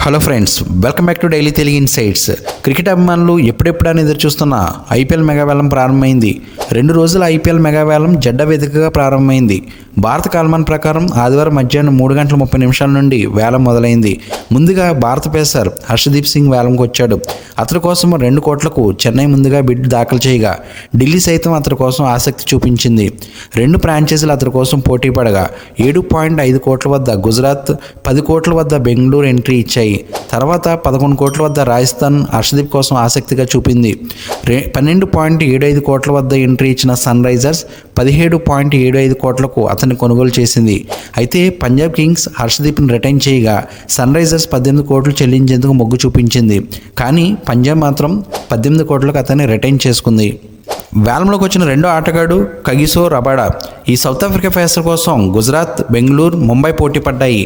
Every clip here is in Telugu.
Hello friends, welcome back to daily Telugu insights. Cricket అభిమానులు ఎప్పుడెప్పుడని ఎదురు చూస్తున్న ఐపీఎల్ మెగావేలం ప్రారంభమైంది. 2 రోజుల ఐపీఎల్ మెగావేలం జడ్డ వేదికగా ప్రారంభమైంది. భారత కాలమాన ప్రకారం ఆదివారం మధ్యాహ్నం 3:30 నుండి వేలం మొదలైంది. ముందుగా భారత పేసర్ హర్షదీప్ సింగ్ వేలంకు వచ్చాడు. అతడి కోసం 2 కోట్లకు చెన్నై ముందుగా బిడ్ దాఖలు చేయగా ఢిల్లీ సైతం అతడి కోసం ఆసక్తి చూపించింది. 2 ఫ్రాంచైజీలు అతడి కోసం పోటీ పడగా 7.5 కోట్ల వద్ద గుజరాత్, 10 కోట్ల వద్ద బెంగళూరు ఎంట్రీ ఇచ్చాయి. తర్వాత 11 కోట్ల వద్ద రాజస్థాన్ హర్షదీప్ కోసం ఆసక్తిగా చూపింది. 12.75 కోట్ల వద్ద ఎంట్రీ ఇచ్చిన సన్ రైజర్స్ 17.75 కోట్లకు అతన్ని కొనుగోలు చేసింది. అయితే పంజాబ్ కింగ్స్ హర్షదీప్ని రిటైన్ చేయగా సన్ రైజర్స్ 18 కోట్లు చెల్లించేందుకు మొగ్గు చూపించింది. కానీ పంజాబ్ మాత్రం 18 కోట్లకు అతన్ని రిటైన్ చేసుకుంది. వేలంలోకి వచ్చిన రెండో ఆటగాడు కగిసో రబాడా. ఈ సౌత్ ఆఫ్రికా పేసర్ కోసం గుజరాత్, బెంగళూరు, ముంబై పోటీ పడ్డాయి.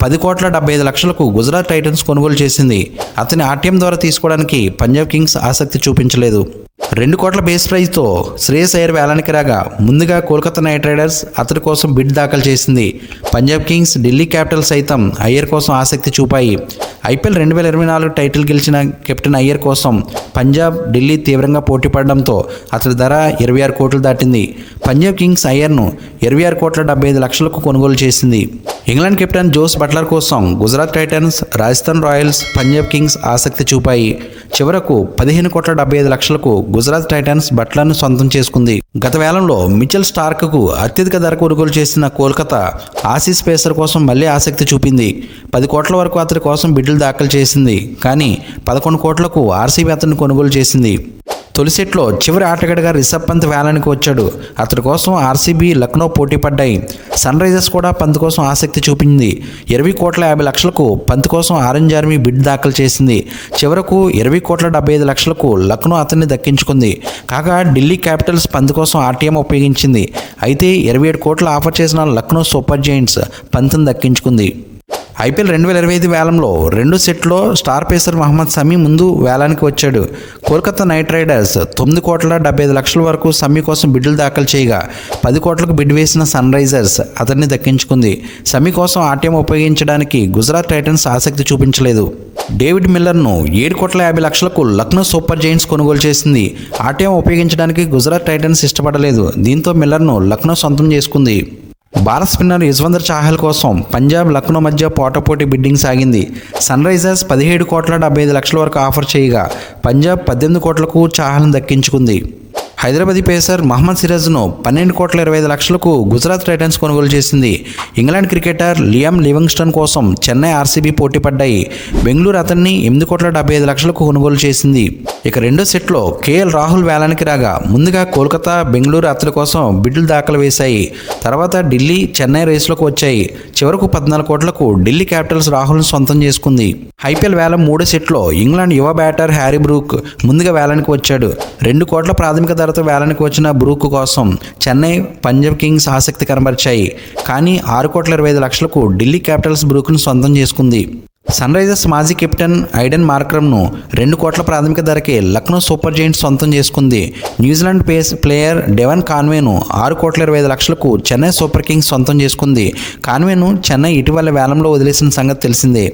10,75,00,000కు గుజరాత్ టైటన్స్ కొనుగోలు చేసింది. అతని ఆర్టీఎం ద్వారా తీసుకోవడానికి పంజాబ్ కింగ్స్ ఆసక్తి చూపించలేదు. 2 కోట్ల బేస్ ప్రైజ్తో శ్రేయస్ అయ్యర్ వేలానికి రాగా ముందుగా కోల్కతా నైట్ రైడర్స్ అతడి కోసం బిడ్ దాఖలు చేసింది. పంజాబ్ కింగ్స్, ఢిల్లీ క్యాపిటల్స్ సైతం అయ్యర్ కోసం ఆసక్తి చూపాయి. ఐపీఎల్ 2024 టైటిల్ గెలిచిన కెప్టెన్ అయ్యర్ కోసం పంజాబ్, ఢిల్లీ తీవ్రంగా పోటీ పడడంతో అతడి ధర 26 కోట్లు దాటింది. పంజాబ్ కింగ్స్ అయ్యర్ను 26,75,00,000కు కొనుగోలు చేసింది. ఇంగ్లాండ్ కెప్టెన్ జోస్ బట్లర్ కోసం Gujarat Titans, Rajasthan Royals, Punjab Kings ఆసక్తి చూపాయి. చివరకు 15,75,00,000కు గుజరాత్ టైటన్స్ బట్లర్ను సొంతం చేసుకుంది. గత వేలంలో మిచెల్ స్టార్క్కు అత్యధిక ధర కొనుగోలు చేసిన కోల్కతా ఆసీస్ పేసర్ కోసం మళ్లీ ఆసక్తి చూపింది. 10 కోట్ల వరకు అతడి కోసం బిడ్లు దాఖలు చేసింది. కానీ 11 కోట్లకు ఆర్సీబీ అతన్ని కొనుగోలు చేసింది. తొలి సెట్లో చివరి ఆటగాడిగా రిషబ్ పంత్ వేలానికి వచ్చాడు. అతడి కోసం ఆర్సీబీ, లక్నో పోటీ పడ్డాయి. సన్ రైజర్స్ కూడా పంత్ కోసం ఆసక్తి చూపింది. 20,50,00,000కు పంత్ కోసం ఆరెంజ్ ఆర్మీ బిడ్ దాఖలు చేసింది. చివరకు 20,75,00,000కు లక్నో అతన్ని దక్కించుకుంది. కాగా ఢిల్లీ క్యాపిటల్స్ పంత్ కోసం ఆర్టీఎం ఉపయోగించింది. అయితే 27 కోట్లు ఆఫర్ చేసిన లక్నో సూపర్ జైంట్స్ పంత్ని దక్కించుకుంది. ఐపీఎల్ 2025 వేలంలో 2 సెట్లో స్టార్ పేసర్ మహమ్మద్ సమీ ముందు వేలానికి వచ్చాడు. కోల్కతా నైట్ రైడర్స్ 9,75,00,000 వరకు సమీ కోసం బిడ్లు దాఖలు చేయగా 10 కోట్లకు బిడ్ వేసిన సన్ రైజర్స్ అతన్ని దక్కించుకుంది. సమీ కోసం ఆర్టీఎం ఉపయోగించడానికి గుజరాత్ టైటన్స్ ఆసక్తి చూపించలేదు. డేవిడ్ మిల్లర్ను 7,50,00,000కు లక్నో సూపర్ జైంట్స్ కొనుగోలు చేసింది. ఆర్టీఎం ఉపయోగించడానికి గుజరాత్ టైటన్స్ ఇష్టపడలేదు. దీంతో మిల్లర్ను లక్నో సొంతం చేసుకుంది. భారత స్పిన్నర్ యుజ్వేంద్ర చాహల్ కోసం పంజాబ్, లక్నో మధ్య పోటాపోటీ బిడ్డింగ్ సాగింది. సన్ రైజర్స్ 17,75,00,000 వరకు ఆఫర్ చేయగా పంజాబ్ 18 కోట్లకు చాహల్ను దక్కించుకుంది. హైదరాబాదీ పేసర్ మహమ్మద్ సిరాజ్ను 12,25,00,000కు గుజరాత్ టైటన్స్ కొనుగోలు చేసింది. ఇంగ్లాండ్ క్రికెటర్ లియామ్ లివింగ్స్టన్ కోసం చెన్నై, ఆర్సీబీ పోటీ పడ్డాయి. బెంగళూరు అతన్ని 8,75,00,000కు కొనుగోలు చేసింది. ఇక రెండో సెట్లో కేఎల్ రాహుల్ వేలానికి రాగా ముందుగా కోల్కతా, బెంగళూరు అతడి కోసం బిడ్లు దాఖలు వేశాయి. తర్వాత ఢిల్లీ, చెన్నై రేసులోకి వచ్చాయి. చివరకు 14 కోట్లకు ఢిల్లీ క్యాపిటల్స్ రాహుల్ను సొంతం చేసుకుంది. ఐపీఎల్ వేలం 3 సెట్లో ఇంగ్లాండ్ యువ బ్యాటర్ హ్యారీ బ్రూక్ ముందుగా వేలానికి వచ్చాడు. 2 కోట్ల ప్రాథమిక ధరతో వేలానికి వచ్చిన బ్రూక్ కోసం చెన్నై, పంజాబ్ కింగ్స్ ఆసక్తి కనబరిచాయి. కానీ 6,25,00,000కు ఢిల్లీ క్యాపిటల్స్ బ్రూక్ను సొంతం చేసుకుంది. సన్ రైజర్స్ మాజీ కెప్టెన్ ఐడెన్ మార్క్రమ్ను 2 కోట్ల ప్రాథమిక ధరకే లక్నో సూపర్ జైంట్స్ సొంతం చేసుకుంది. న్యూజిలాండ్ ప్లేయర్ డెవన్ కాన్వేను 6,20,00,000కు చెన్నై సూపర్ కింగ్స్ సొంతం చేసుకుంది. కాన్వేను చెన్నై ఇటీవల వేలంలో వదిలేసిన సంగతి తెలిసిందే.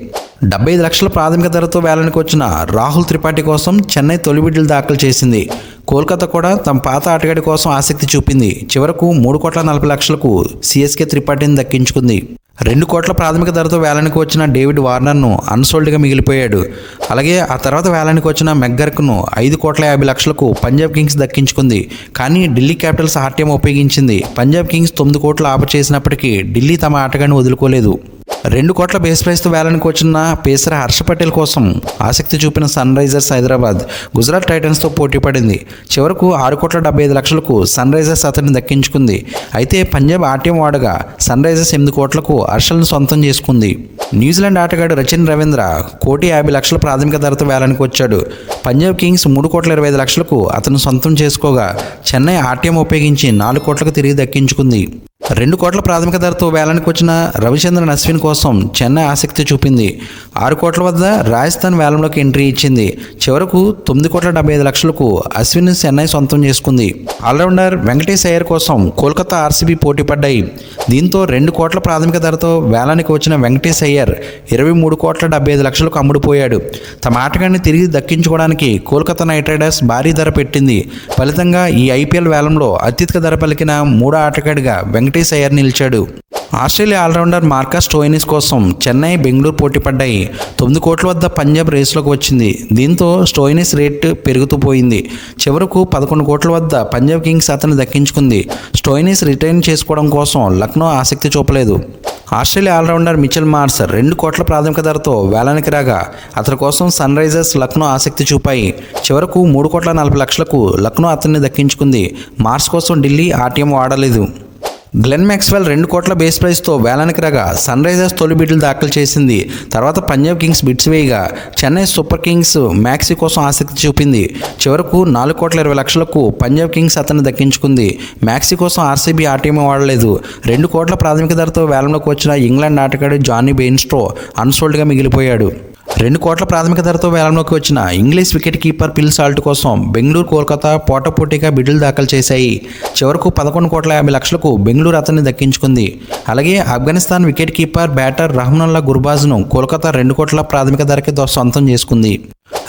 75 లక్షల ప్రాథమిక ధరతో వేలానికి వచ్చిన రాహుల్ త్రిపాఠి కోసం చెన్నై తొలి బిడ్లు దాఖలు చేసింది. కోల్కతా కూడా తమ పాత ఆటగాడి కోసం ఆసక్తి చూపింది. చివరకు 3,40,00,000కు సిఎస్కే త్రిపాఠిని దక్కించుకుంది. 2 కోట్ల ప్రాథమిక ధరతో వేలానికి వచ్చిన డేవిడ్ వార్నర్ను అన్సోల్డ్గా మిగిలిపోయాడు. అలాగే ఆ తర్వాత వేలానికి వచ్చిన మెగ్గర్క్ను 5,50,00,000కు పంజాబ్ కింగ్స్ దక్కించుకుంది. కానీ ఢిల్లీ క్యాపిటల్స్ ఆర్టీఎం ఉపయోగించింది. పంజాబ్ కింగ్స్ 9 కోట్లు ఆఫర్ చేసినప్పటికీ ఢిల్లీ తమ ఆటగాడిని వదులుకోలేదు. 2 కోట్ల బేస్ ప్రైస్తో వేలానికి వచ్చిన పేసర్ హర్ష పటేల్ కోసం ఆసక్తి చూపిన సన్ రైజర్స్ హైదరాబాద్ గుజరాత్ టైటన్స్తో పోటీ పడింది. చివరకు 6,75,00,000కు సన్ రైజర్స్ అతన్ని దక్కించుకుంది. అయితే పంజాబ్ ఆర్టీఎం వాడగా సన్ రైజర్స్ 8 కోట్లకు హర్షల్ను సొంతం చేసుకుంది. న్యూజిలాండ్ ఆటగాడు రచిన్ రవీంద్ర 1,50,00,000 ప్రాథమిక ధరతో వేలానికి వచ్చాడు. పంజాబ్ కింగ్స్ 3,25,00,000కు అతను సొంతం చేసుకోగా చెన్నై ఆర్టీఎం ఉపయోగించి 4 కోట్లకు తిరిగి దక్కించుకుంది. 2 కోట్ల ప్రాథమిక ధరతో వేలానికి వచ్చిన రవిచంద్రన్ అశ్విన్ కోసం చెన్నై ఆసక్తి చూపింది. 6 కోట్ల వద్ద రాజస్థాన్ వేలంలోకి ఎంట్రీ ఇచ్చింది. చివరకు 9,75 లక్షలకు అశ్విన్ చెన్నై సొంతం చేసుకుంది. ఆల్రౌండర్ వెంకటేష్ అయ్యర్ కోసం కోల్కతా ఆర్సీబీ పోటీ పడ్డాయి. దీంతో 2 కోట్ల ప్రాథమిక ధరతో వేలానికి వచ్చిన వెంకటేష్ అయ్యర్ 23,75 లక్షలకు అమ్ముడుపోయాడు. తమ ఆటగాడిని తిరిగి దక్కించుకోవడానికి కోల్కతా నైట్ రైడర్స్ భారీ ధర పెట్టింది. ఫలితంగా ఈ ఐపీఎల్ వేలంలో అత్యధిక ధర పలికిన 3వ ఆటగాడిగా వెంకటేష్ అయ్యర్ నిలిచాడు. ఆస్ట్రేలియా ఆల్రౌండర్ మార్కస్ స్టోయినిస్ కోసం చెన్నై, బెంగళూరు పోటీ పడ్డాయి. 9 కోట్ల వద్ద పంజాబ్ రేసులోకి వచ్చింది. దీంతో స్టోయినిస్ రేటు పెరుగుతూ పోయింది. చివరకు 11 కోట్ల వద్ద పంజాబ్ కింగ్స్ అతన్ని దక్కించుకుంది. స్టోయినిస్ రిటైన్ చేసుకోవడం కోసం లక్నో ఆసక్తి చూపలేదు. ఆస్ట్రేలియా ఆల్రౌండర్ మిచెల్ మార్ష్ 2 కోట్ల ప్రాథమిక ధరతో వేలానికి రాగా అతని కోసం సన్ రైజర్స్, లక్నో ఆసక్తి చూపాయి. చివరకు 3,40 లక్షలకు లక్నో అతన్ని దక్కించుకుంది. మార్ష్ కోసం ఢిల్లీ ఆర్టీఎం వాడలేదు. గ్లెన్ మ్యాక్స్వెల్ 2 కోట్ల బేస్ ప్రైస్తో వేలానికి రాగా సన్ రైజర్స్ తొలి బిడ్లు దాఖలు చేసింది. తర్వాత పంజాబ్ కింగ్స్ బిడ్స్ వేయగా చెన్నై సూపర్ కింగ్స్ మ్యాక్సీ కోసం ఆసక్తి చూపింది. చివరకు 4,20 లక్షలకు పంజాబ్ కింగ్స్ అతన్ని దక్కించుకుంది. మ్యాక్సీ కోసం ఆర్సీబీ ఆర్టీఎం వాడలేదు. 2 కోట్ల ప్రాథమిక ధరతో వేలంలోకి వచ్చిన ఇంగ్లాండ్ ఆటగాడు జానీ బెయిన్స్టో అన్సోల్డ్గా మిగిలిపోయాడు. 2 కోట్ల ప్రాథమిక ధరతో వేలంలోకి వచ్చిన English wicket keeper Phil Salt కోసం బెంగళూరు, కోల్కతా పోటాపోటీగా బిడ్లు దాఖలు చేశాయి. చివరకు 11,50 లక్షలకు బెంగళూరు అతన్ని దక్కించుకుంది. అలాగే Afghanistan wicket keeper batter Rahmanullah గుర్బాజ్ను కోల్కతా 2 కోట్ల ప్రాథమిక ధరకి సొంతం చేసుకుంది.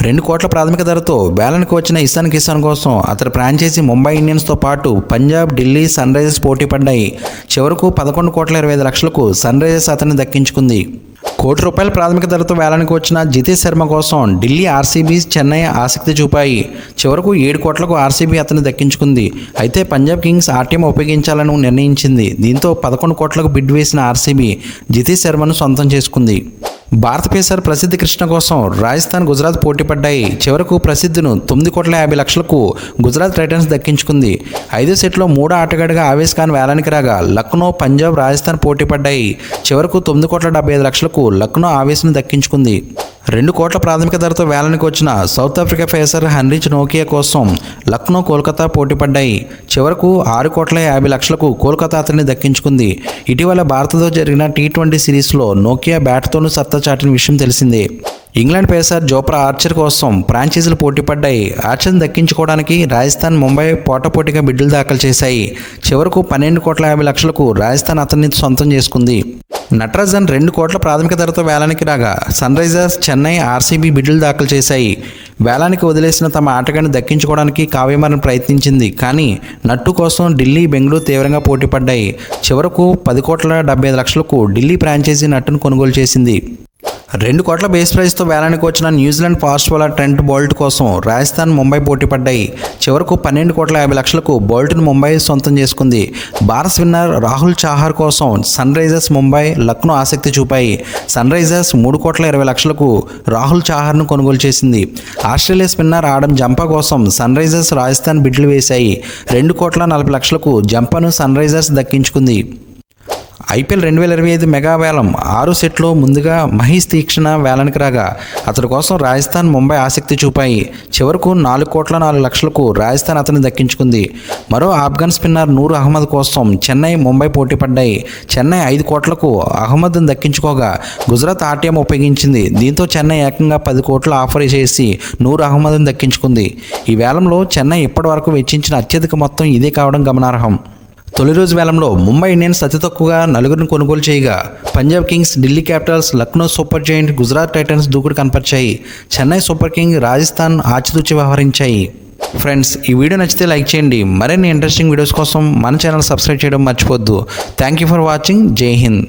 2 కోట్ల ప్రాథమిక ధరతో వేలానికి వచ్చిన ఇషాన్ కిషన్ కోసం అతని ఫ్రాంచైజీ ముంబై ఇండియన్స్తో పాటు పంజాబ్, ఢిల్లీ, సన్ రైజర్స్ పోటీ పడ్డాయి. చివరకు 11,25 లక్షలకు సన్ రైజర్స్ అతన్ని దక్కించుకుంది. ₹1,00,00,000 ప్రాథమిక ధరతో వేలానికి వచ్చిన జితేష్ శర్మ కోసం ఢిల్లీ, ఆర్సీబీ, చెన్నై ఆసక్తి చూపాయి. చివరకు 7 కోట్లకు ఆర్సీబీ అతన్ని దక్కించుకుంది. అయితే పంజాబ్ కింగ్స్ ఆర్టీఎం ఉపయోగించాలని నిర్ణయించింది. దీంతో 11 కోట్లకు బిడ్ వేసిన ఆర్సీబీ జితేష్ శర్మను సొంతం చేసుకుంది. భారత పేసర్ ప్రసిద్ధ్ కృష్ణ కోసం రాజస్థాన్, గుజరాత్ పోటీ పడ్డాయి. చివరకు ప్రసిద్ధ్ను 9,50 లక్షలకు గుజరాత్ టైటన్స్ దక్కించుకుంది. 5వ సెట్లో 3వ ఆటగాడిగా ఆవేశ్ ఖాన్ వేలానికి రాగా లక్నో, పంజాబ్, రాజస్థాన్ పోటీ పడ్డాయి. చివరకు 9,75 లక్షలకు లక్నో ఆవేశ్ను దక్కించుకుంది. 2 కోట్ల ప్రాథమిక ధరతో వేలానికి వచ్చిన south Africa pacer Heinrich Nokia కోసం లక్నో, కోల్కతా పోటీ పడ్డాయి. చివరకు 6,50 లక్షలకు కోల్కతా అతన్ని దక్కించుకుంది. ఇటీవల భారత్తో జరిగిన టీ20 సిరీస్లో నోకియా బ్యాట్తోనూ సత్తా చాటిన విషయం తెలిసిందే. ఇంగ్లాండ్ పేసర్ జోఫ్రా ఆర్చర్ కోసం ఫ్రాంచైజీలు పోటీ పడ్డాయి. ఆర్చర్ని దక్కించుకోవడానికి రాజస్థాన్, ముంబై పోటాపోటీగా బిడ్లు దాఖలు చేశాయి. చివరకు 12,50 లక్షలకు రాజస్థాన్ అతన్ని సొంతం చేసుకుంది. నటరాజన్ 2 కోట్ల ప్రాథమిక ధరతో వేలానికి రాగా సన్ రైజర్స్, చెన్నై, ఆర్సీబీ బిడ్లు దాఖలు చేశాయి. వేలానికి వదిలేసిన తమ ఆటగాడిని దక్కించుకోవడానికి కావ్యమారన్ ప్రయత్నించింది. కానీ నట్టు కోసం ఢిల్లీ, బెంగళూరు తీవ్రంగా పోటీ పడ్డాయి. చివరకు 10,75 లక్షలకు ఢిల్లీ ఫ్రాంచైజీ నట్టును కొనుగోలు చేసింది. 2 కోట్ల బేస్ ప్రైస్తో వేలానికి వచ్చిన New Zealand fast bowler Trent Boult కోసం రాజస్థాన్, ముంబై పోటీ పడ్డాయి. చివరకు 12,50 లక్షలకు బోల్ట్ను ముంబై సొంతం చేసుకుంది. భారత్ స్పిన్నర్ రాహుల్ చాహర్ కోసం సన్ రైజర్స్, ముంబై, లక్నో ఆసక్తి చూపాయి. సన్ రైజర్స్ 3,20 లక్షలకు రాహుల్ చాహర్ను కొనుగోలు చేసింది. ఆస్ట్రేలియా స్పిన్నర్ ఆడమ్ జంపా కోసం సన్ రైజర్స్, రాజస్థాన్ బిడ్లు వేశాయి. 2,40 లక్షలకు జంపాను సన్ రైజర్స్ దక్కించుకుంది. ఐపీఎల్ 2025 మెగా వేలం 6 సెట్లో ముందుగా మహేష్ తీక్షణ వేలానికి రాగా అతడి కోసం రాజస్థాన్, ముంబై ఆసక్తి చూపాయి. చివరకు 4,04 లక్షలకు రాజస్థాన్ అతన్ని దక్కించుకుంది. మరో ఆఫ్ఘన్ స్పిన్నర్ నూర్ అహ్మద్ కోసం చెన్నై, ముంబై పోటీ పడ్డాయి. చెన్నై 5 కోట్లకు అహ్మద్ను దక్కించుకోగా గుజరాత్ ఆర్టీఎం ఉపయోగించింది. దీంతో చెన్నై ఏకంగా 10 కోట్లు ఆఫర్ చేసి నూర్ అహ్మద్ను దక్కించుకుంది. ఈ వేలంలో చెన్నై ఇప్పటి వరకు వెచ్చించిన అత్యధిక మొత్తం ఇదే కావడం గమనార్హం. తొలి రోజు వేలంలో ముంబై ఇండియన్స్ అతి తక్కువగా 4 కొనుగోలు చేయగా Punjab Kings, Delhi Capitals, Lucknow super giant, Gujarat Titans దూకుడు కనపరిచాయి. చెన్నై సూపర్ కింగ్, రాజస్థాన్ ఆచితూచి వ్యవహరించాయి. ఫ్రెండ్స్, ఈ వీడియో నచ్చితే లైక్ చేయండి. మరిన్ని ఇంట్రెస్టింగ్ వీడియోస్ కోసం మన ఛానల్ సబ్స్క్రైబ్ చేయడం మర్చిపోద్దు. Thank you for watching. Jai Hind.